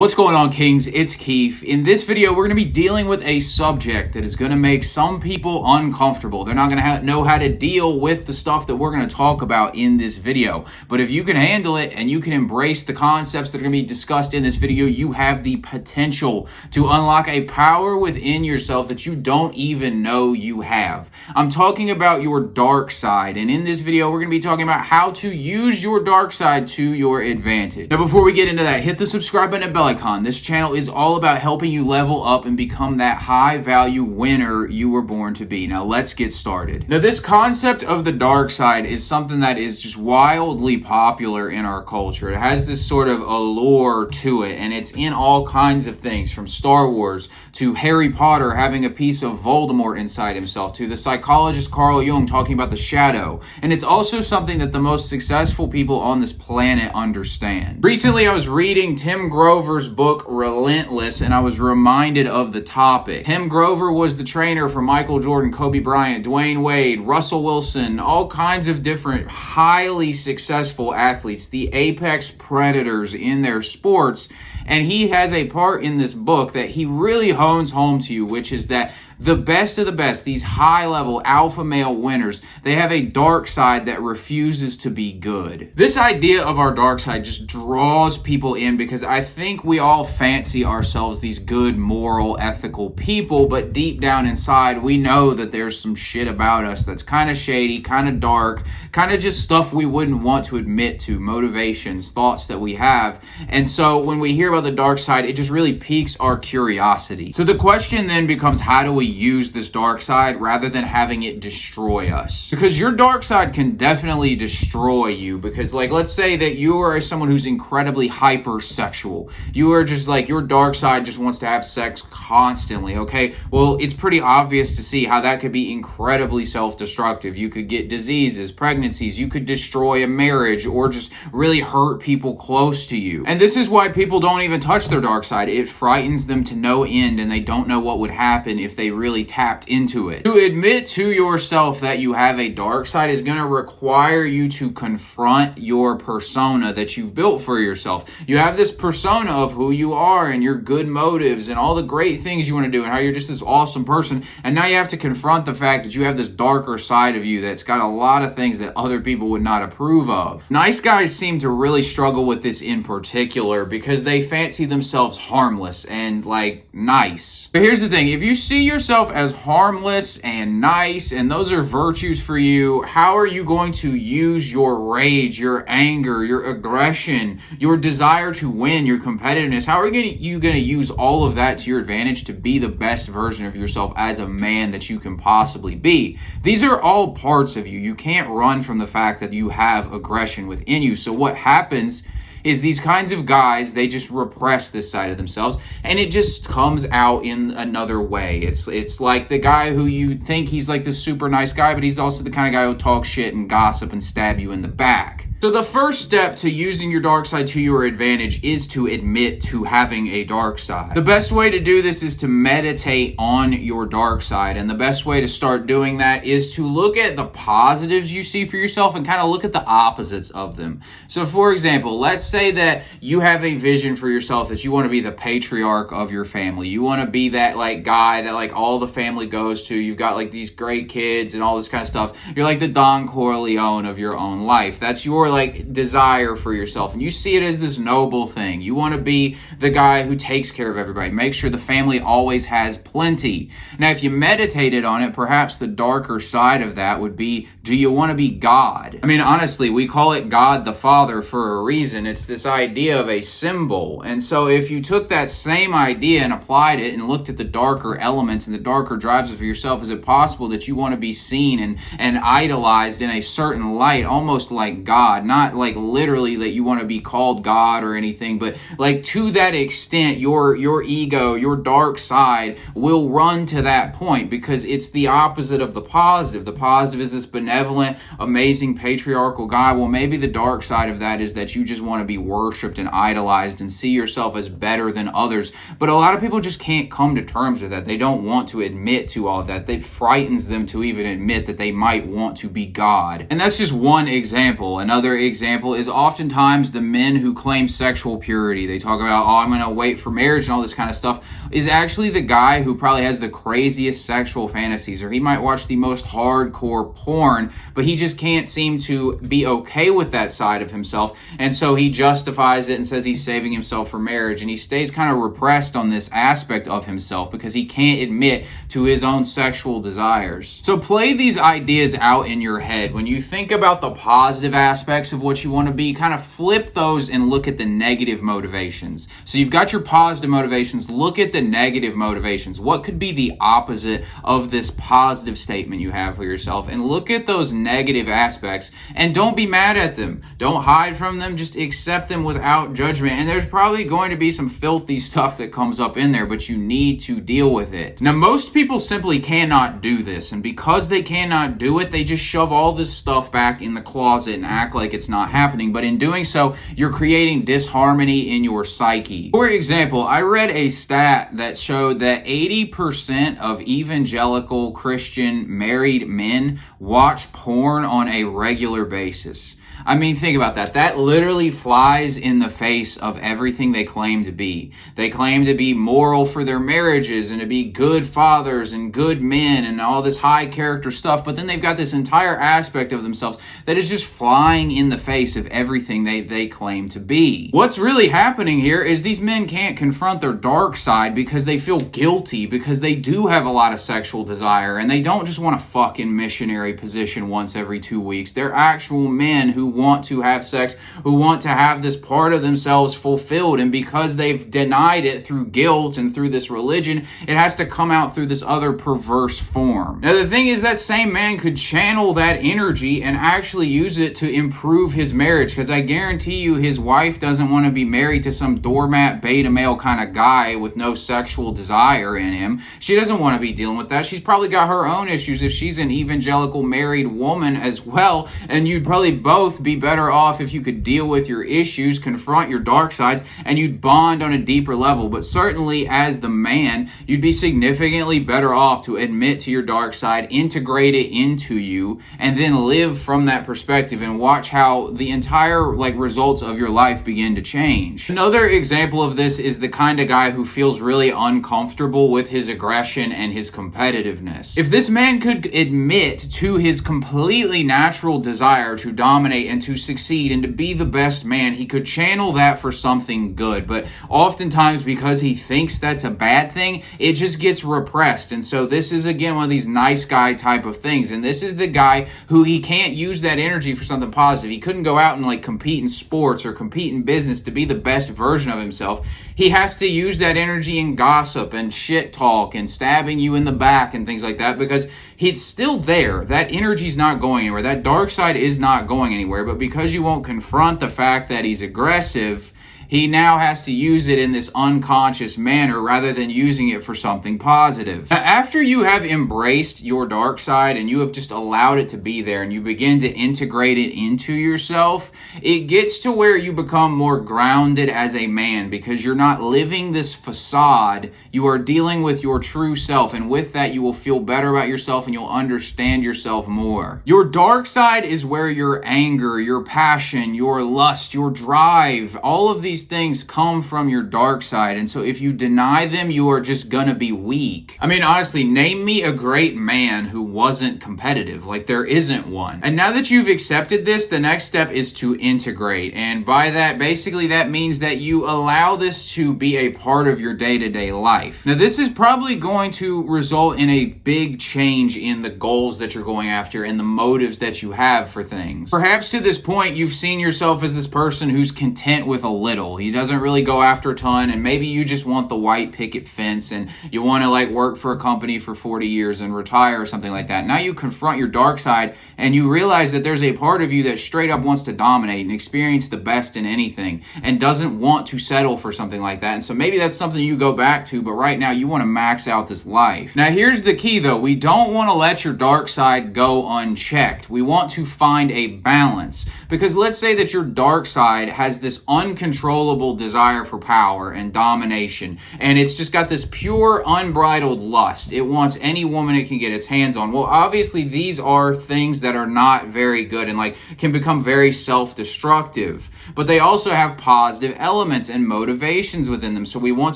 What's going on, Kings? It's Keefe. In this video, we're going to be dealing with a subject that is going to make some people uncomfortable. They're not going to know how to deal with the stuff that we're going to talk about in this video. But if you can handle it and you can embrace the concepts that are going to be discussed in this video, you have the potential to unlock a power within yourself that you don't even know you have. I'm talking about your dark side. And in this video, we're going to be talking about how to use your dark side to your advantage. Now, before we get into that, hit the subscribe button and bell icon. This channel is all about helping you level up and become that high value winner you were born to be. Now let's get started. Now this concept of the dark side is something that is just wildly popular in our culture. It has this sort of allure to it, and it's in all kinds of things, from Star Wars to Harry Potter having a piece of Voldemort inside himself, to the psychologist Carl Jung talking about the shadow. And it's also something that the most successful people on this planet understand. Recently I was reading Tim Grover's book Relentless, and I was reminded of the topic. Tim Grover was the trainer for Michael Jordan, Kobe Bryant, Dwayne Wade, Russell Wilson, all kinds of different highly successful athletes, the apex predators in their sports. And he has a part in this book that he really hones home to you, which is that the best of the best, these high-level alpha male winners, they have a dark side that refuses to be good. This idea of our dark side just draws people in because I think we all fancy ourselves these good, moral, ethical people, but deep down inside, we know that there's some shit about us that's kind of shady, kind of dark, kind of just stuff we wouldn't want to admit to, motivations, thoughts that we have. And so when we hear about the dark side, it just really piques our curiosity. So the question then becomes, how do we use this dark side rather than having it destroy us? Because your dark side can definitely destroy you, because like, let's say that you are someone who's incredibly hypersexual. You are just like, your dark side just wants to have sex constantly, okay? Well, it's pretty obvious to see how that could be incredibly self-destructive. You could get diseases, pregnancies, you could destroy a marriage, or just really hurt people close to you. And this is why people don't even touch their dark side. It frightens them to no end, and they don't know what would happen if they really tapped into it. To admit to yourself that you have a dark side is going to require you to confront your persona that you've built for yourself. You have this persona of who you are and your good motives and all the great things you want to do and how you're just this awesome person. And now you have to confront the fact that you have this darker side of you that's got a lot of things that other people would not approve of. Nice guys seem to really struggle with this in particular because they fancy themselves harmless and like nice. But here's the thing, if you see yourself as harmless and nice and those are virtues for you, how are you going to use your rage, your anger, your aggression, your desire to win, your competitiveness? How are you going to use all of that to your advantage to be the best version of yourself as a man that you can possibly be? These are all parts of you. You can't run from the fact that you have aggression within you. So what happens is these kinds of guys, they just repress this side of themselves, and it just comes out in another way. It's like the guy who you think he's like this super nice guy, but he's also the kind of guy who'll talk shit and gossip and stab you in the back. So the first step to using your dark side to your advantage is to admit to having a dark side. The best way to do this is to meditate on your dark side, and the best way to start doing that is to look at the positives you see for yourself and kind of look at the opposites of them. So for example, let's say that you have a vision for yourself that you want to be the patriarch of your family. You want to be that like guy that like all the family goes to. You've got like these great kids and all this kind of stuff. You're like the Don Corleone of your own life. That's your like desire for yourself, and you see it as this noble thing. You want to be the guy who takes care of everybody, make sure the family always has plenty. Now if you meditated on it, perhaps the darker side of that would be, do you want to be God? I mean, honestly, we call it God the Father for a reason. It's this idea of a symbol. And so if you took that same idea and applied it and looked at the darker elements and the darker drives of yourself, is it possible that you want to be seen and idolized in a certain light, almost like God? Not like literally that you want to be called God or anything, but like to that extent, your ego, your dark side will run to that point because it's the opposite of the positive. The positive is this benevolent, amazing, patriarchal guy. Well, maybe the dark side of that is that you just want to be worshipped and idolized and see yourself as better than others. But a lot of people just can't come to terms with that. They don't want to admit to all of that. It frightens them to even admit that they might want to be God. And that's just one example. Another example is oftentimes the men who claim sexual purity. They talk about, oh, I'm going to wait for marriage and all this kind of stuff, is actually the guy who probably has the craziest sexual fantasies, or he might watch the most hardcore porn, but he just can't seem to be okay with that side of himself, and so he justifies it and says he's saving himself for marriage, and he stays kind of repressed on this aspect of himself because he can't admit to his own sexual desires. So play these ideas out in your head. When you think about the positive aspects of what you want to be, kind of flip those and look at the negative motivations. So you've got your positive motivations, look at the negative motivations. What could be the opposite of this positive statement you have for yourself? And look at those negative aspects and don't be mad at them. Don't hide from them. Just accept them without judgment. And there's probably going to be some filthy stuff that comes up in there, but you need to deal with it. Now, most people simply cannot do this. And because they cannot do it, they just shove all this stuff back in the closet and act like it's not happening. But in doing so, you're creating disharmony in your psyche. For example, I read a stat that showed that 80% of evangelical Christian married men watch porn on a regular basis. I mean, think about that. That literally flies in the face of everything they claim to be. They claim to be moral for their marriages and to be good fathers and good men and all this high character stuff, but then they've got this entire aspect of themselves that is just flying in the face of everything they claim to be. What's really happening here is these men can't confront their dark side because they feel guilty, because they do have a lot of sexual desire and they don't just want to fuck in missionary position once every 2 weeks. They're actual men who want to have sex, who want to have this part of themselves fulfilled, and because they've denied it through guilt and through this religion, it has to come out through this other perverse form. Now, the thing is, that same man could channel that energy and actually use it to improve his marriage, because I guarantee you his wife doesn't want to be married to some doormat beta male kind of guy with no sexual desire in him. She doesn't want to be dealing with that. She's probably got her own issues if she's an evangelical married woman as well, and you'd probably both be better off if you could deal with your issues, confront your dark sides, and you'd bond on a deeper level. But certainly as the man, you'd be significantly better off to admit to your dark side, integrate it into you, and then live from that perspective and watch how the entire results of your life begin to change. Another example of this is the kind of guy who feels really uncomfortable with his aggression and his competitiveness. If this man could admit to his completely natural desire to dominate and to succeed and to be the best man, he could channel that for something good. But oftentimes, because he thinks that's a bad thing, it just gets repressed. And so this is, again, one of these nice guy type of things. And this is the guy who he can't use that energy for something positive. He couldn't go out and compete in sports or compete in business to be the best version of himself. He has to use that energy in gossip and shit talk and stabbing you in the back and things like that, because it's still there. That energy's not going anywhere. That dark side is not going anywhere. But because you won't confront the fact that he's aggressive, he now has to use it in this unconscious manner rather than using it for something positive. Now, after you have embraced your dark side and you have just allowed it to be there and you begin to integrate it into yourself, it gets to where you become more grounded as a man, because you're not living this facade. You are dealing with your true self, and with that you will feel better about yourself and you'll understand yourself more. Your dark side is where your anger, your passion, your lust, your drive, all of these things come from your dark side. And so if you deny them, you are just gonna be weak. I mean, honestly, name me a great man who wasn't competitive. There isn't one. And now that you've accepted this, the next step is to integrate. And by that, basically that means that you allow this to be a part of your day-to-day life. Now, this is probably going to result in a big change in the goals that you're going after and the motives that you have for things. Perhaps to this point, you've seen yourself as this person who's content with a little. settle. He doesn't really go after a ton, and maybe you just want the white picket fence and you want to like work for a company for 40 years and retire or something like that. Now you confront your dark side and you realize that there's a part of you that straight up wants to dominate and experience the best in anything and doesn't want to settle for something like that. And so maybe that's something you go back to, but right now you want to max out this life. Now here's the key though. We don't want to let your dark side go unchecked. We want to find a balance, because let's say that your dark side has this uncontrollable desire for power and domination, and it's just got this pure unbridled lust. It wants any woman it can get its hands on. Well, obviously these are things that are not very good and like can become very self-destructive, but they also have positive elements and motivations within them. So we want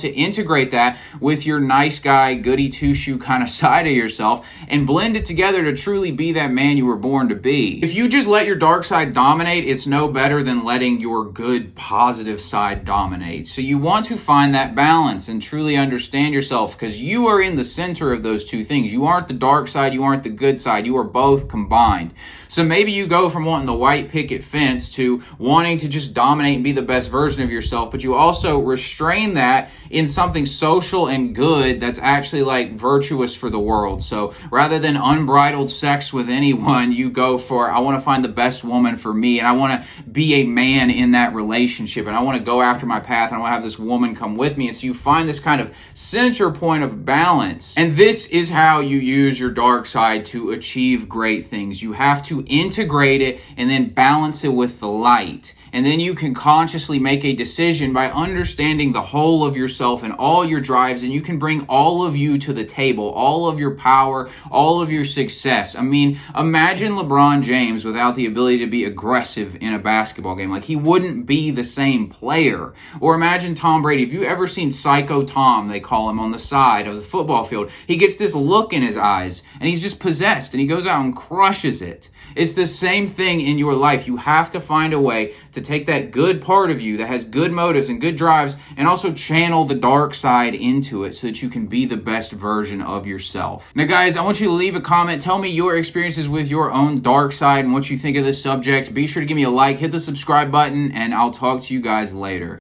to integrate that with your nice guy, goody two-shoe kind of side of yourself and blend it together to truly be that man you were born to be. If you just let your dark side dominate, it's no better than letting your good, positive side dominate. So you want to find that balance and truly understand yourself, because you are in the center of those two things. You aren't the dark side, you aren't the good side, you are both combined. So maybe you go from wanting the white picket fence to wanting to just dominate and be the best version of yourself, but you also restrain that in something social and good that's actually like virtuous for the world. So rather than unbridled sex with anyone, you go for, I want to find the best woman for me, and I want to be a man in that relationship, and I want to go after my path, and I want to have this woman come with me. And so you find this kind of center point of balance. And this is how you use your dark side to achieve great things. You have to integrate it and then balance it with the light. And then you can consciously make a decision by understanding the whole of yourself and all your drives, and you can bring all of you to the table, all of your power, all of your success. I mean, imagine LeBron James without the ability to be aggressive in a basketball game. Like, he wouldn't be the same player. Or imagine Tom Brady. Have you ever seen Psycho Tom, they call him, on the side of the football field? He gets this look in his eyes, and he's just possessed, and he goes out and crushes it. It's the same thing in your life. You have to find a way to take that good part of you that has good motives and good drives and also channel the dark side into it so that you can be the best version of yourself. Now, guys, I want you to leave a comment. Tell me your experiences with your own dark side and what you think of this subject. Be sure to give me a like, hit the subscribe button, and I'll talk to you guys later.